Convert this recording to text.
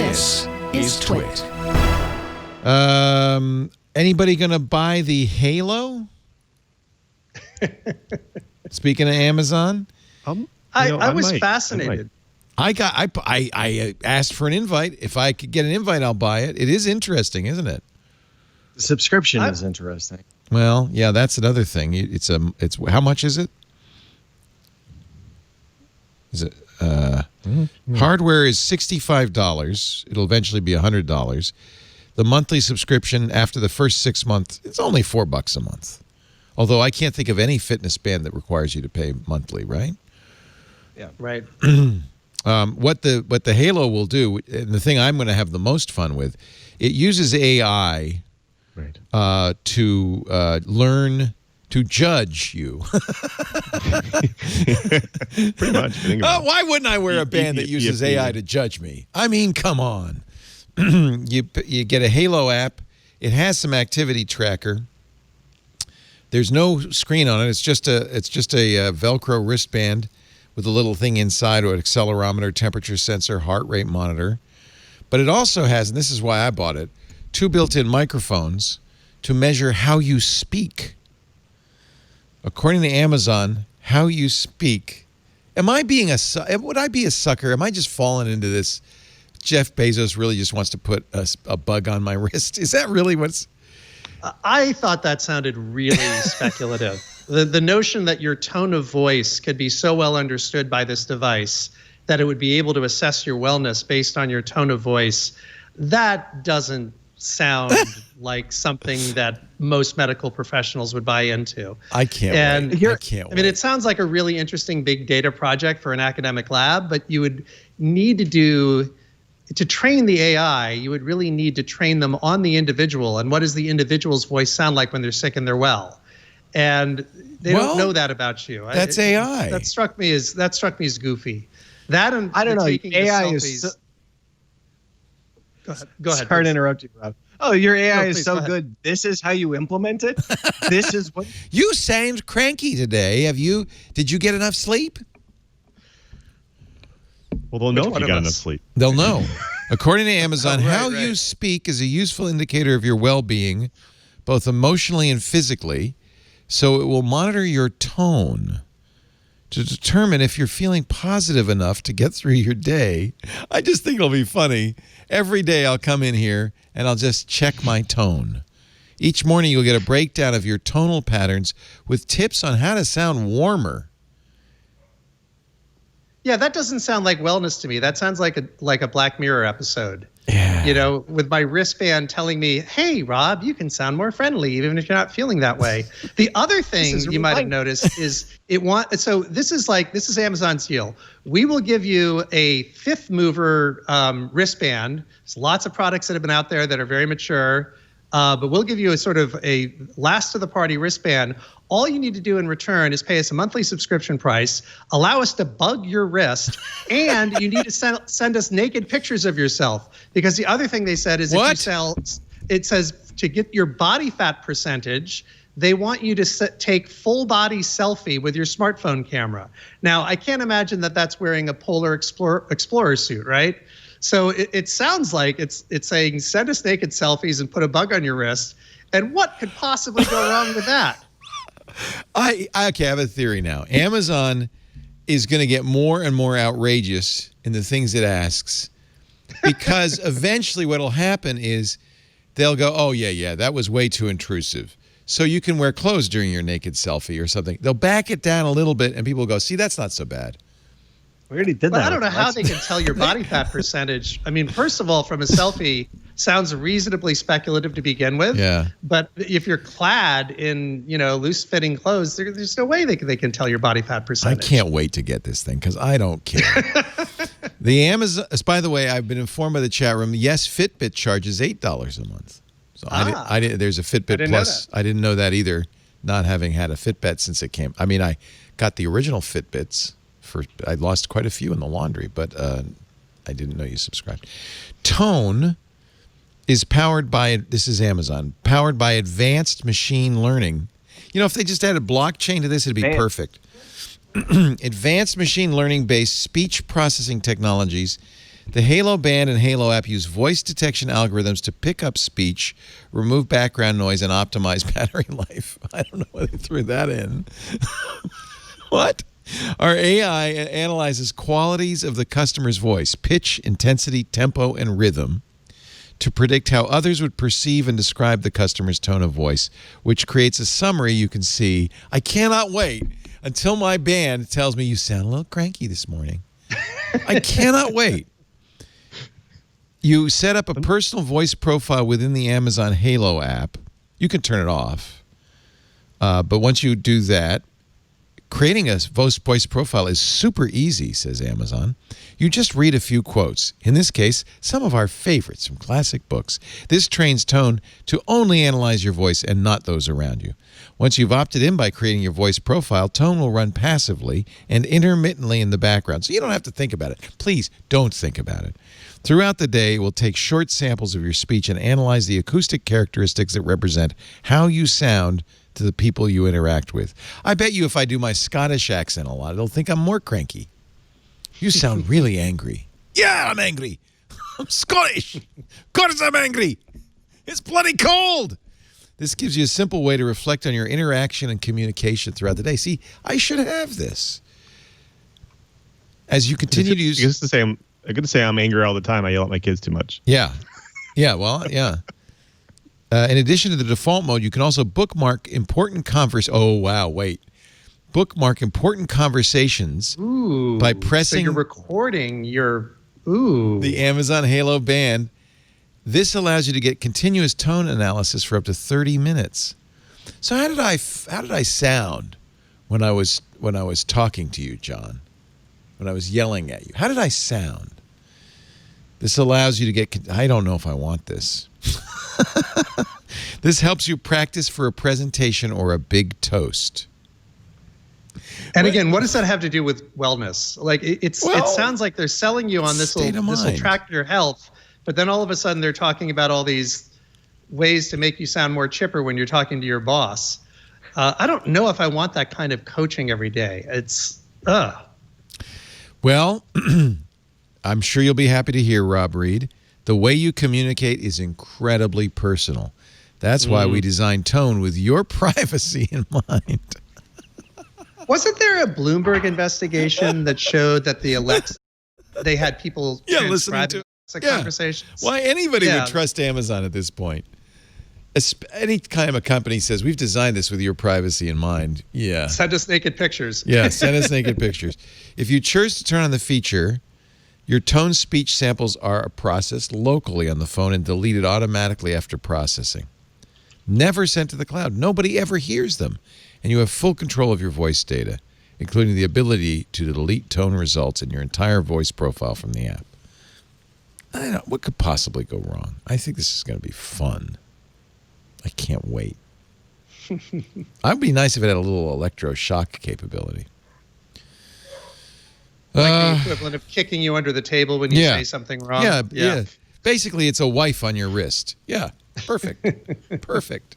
This is TWiT. Anybody going to buy the Halo? Speaking of Amazon, I was fascinated. I asked for an invite. If I could get an invite, I'll buy it. It is interesting, isn't it? The subscription is interesting. Well, yeah, that's another thing. It's how much is it? Is it hardware is $65. It'll eventually be $100. The monthly subscription after the first 6 months, it's only $4 a month. Although I can't think of any fitness band that requires you to pay monthly, right? Yeah, right. What the Halo will do, and the thing I'm going to have the most fun with, it uses AI to learn to judge you. Pretty much. Why wouldn't I wear a band that uses AI to judge me? I mean, come on. You get a Halo app. It has some activity tracker. There's no screen on it. It's just a Velcro wristband with a little thing inside, or an accelerometer, temperature sensor, heart rate monitor. But it also has, and this is why I bought it, 2 built-in microphones to measure how you speak. According to Amazon, how you speak. Would I be a sucker? Am I just falling into this? Jeff Bezos really just wants to put a bug on my wrist. Is that really what's... I thought that sounded really speculative. The notion that your tone of voice could be so well understood by this device that it would be able to assess your wellness based on your tone of voice, that doesn't sound like something that most medical professionals would buy into. I can't wait. I can't wait. I mean, it sounds like a really interesting big data project for an academic lab, but you would need to train the AI, you would really need to train them on the individual. And what does the individual's voice sound like when they're sick and they're well? And they don't know that about you. That's AI. That struck me as goofy. That and I don't know. AI is. Go ahead. Sorry to interrupt you, Rob. Oh, your AI is so go good. This is how you implement it. This is what you sound cranky today. Did you get enough sleep? Well, they'll know if you got enough sleep. They'll know. According to Amazon, how you speak is a useful indicator of your well-being, both emotionally and physically. So it will monitor your tone to determine if you're feeling positive enough to get through your day. I just think it'll be funny. Every day I'll come in here and I'll just check my tone. Each morning you'll get a breakdown of your tonal patterns with tips on how to sound warmer. Yeah, that doesn't sound like wellness to me. That sounds like a Black Mirror episode. Yeah. You know, with my wristband telling me, "Hey, Rob, you can sound more friendly even if you're not feeling that way." The other thing you might have noticed is so this is Amazon's deal. We will give you a fifth mover wristband. There's lots of products that have been out there that are very mature, but we'll give you a sort of a last of the party wristband. All you need to do in return is pay us a monthly subscription price, allow us to bug your wrist, and you need to send us naked pictures of yourself. Because the other thing they said is it says to get your body fat percentage, they want you to take full body selfie with your smartphone camera. Now, I can't imagine that that's wearing a Polar Explorer suit, right? So it sounds like it's saying send us naked selfies and put a bug on your wrist. And what could possibly go wrong with that? I have a theory now. Amazon is going to get more and more outrageous in the things it asks, because eventually what will happen is they'll go, oh, yeah, that was way too intrusive. So you can wear clothes during your naked selfie or something. They'll back it down a little bit, and people will go, see, that's not so bad. We already did that. I don't know how they can tell your body fat percentage. I mean, first of all, from a selfie, sounds reasonably speculative to begin with. Yeah. But if you're clad in, loose-fitting clothes, there's no way they can tell your body fat percentage. I can't wait to get this thing because I don't care. The Amazon. By the way, I've been informed by the chat room. Yes, Fitbit charges $8 a month. So I didn't. There's a Fitbit Plus. I didn't know that either. Not having had a Fitbit since it came. I mean, I got the original Fitbits. I lost quite a few in the laundry, but I didn't know you subscribed. Tone is powered by, this is Amazon, powered by advanced machine learning. If they just added blockchain to this, it'd be perfect. Advanced machine learning-based speech processing technologies The Halo Band and Halo app use voice detection algorithms to pick up speech, remove background noise, and optimize battery life. I don't know why they threw that in. What? Our AI analyzes qualities of the customer's voice, pitch, intensity, tempo, and rhythm to predict how others would perceive and describe the customer's tone of voice, which creates a summary you can see. I cannot wait until my band tells me you sound a little cranky this morning. I cannot wait. You set up a personal voice profile within the Amazon Halo app. You can turn it off. But once you do that, creating a voice profile is super easy, says Amazon. You just read a few quotes. In this case, some of our favorites from classic books. This trains Tone to only analyze your voice and not those around you. Once you've opted in by creating your voice profile, Tone will run passively and intermittently in the background, so you don't have to think about it. Please don't think about it. Throughout the day, it will take short samples of your speech and analyze the acoustic characteristics that represent how you sound to the people you interact with. I bet you if I do my Scottish accent a lot, it'll think I'm more cranky. You sound really angry. Yeah, I'm angry. I'm Scottish. Of course I'm angry. It's bloody cold. This gives you a simple way to reflect on your interaction and communication throughout the day. See, I should have this. As you continue to use... I'm going to say I'm angry all the time. I yell at my kids too much. Yeah. Yeah, well, yeah. In addition to the default mode, you can also bookmark important bookmark important conversations by pressing... So you're recording your... the Amazon Halo Band. This allows you to get continuous tone analysis for up to 30 minutes. So how did I sound when I was talking to you, John? When I was yelling at you? How did I sound? This allows you to get... I don't know if I want this. This helps you practice for a presentation or a big toast. And again, what does that have to do with wellness? Like it sounds like they're selling you on this will track your health, but then all of a sudden they're talking about all these ways to make you sound more chipper when you're talking to your boss. I don't know if I want that kind of coaching every day. It's Well, I'm sure you'll be happy to hear, Rob Reed, the way you communicate is incredibly personal. That's why we designed Tone with your privacy in mind. Wasn't there a Bloomberg investigation that showed that the Alexa, they had people transcribing conversations? Why anybody would trust Amazon at this point? Any kind of a company says, we've designed this with your privacy in mind. Yeah. Send us naked pictures. Yeah, send us naked pictures. If you choose to turn on the feature, your Tone speech samples are processed locally on the phone and deleted automatically after processing. Never sent to the cloud. Nobody ever hears them. And you have full control of your voice data, including the ability to delete Tone results in your entire voice profile from the app. I don't know. What could possibly go wrong? I think this is going to be fun. I can't wait. I'd be nice if it had a little electroshock capability. Like the equivalent of kicking you under the table when you say something wrong. Yeah. Basically, it's a wife on your wrist. Yeah, perfect. Perfect.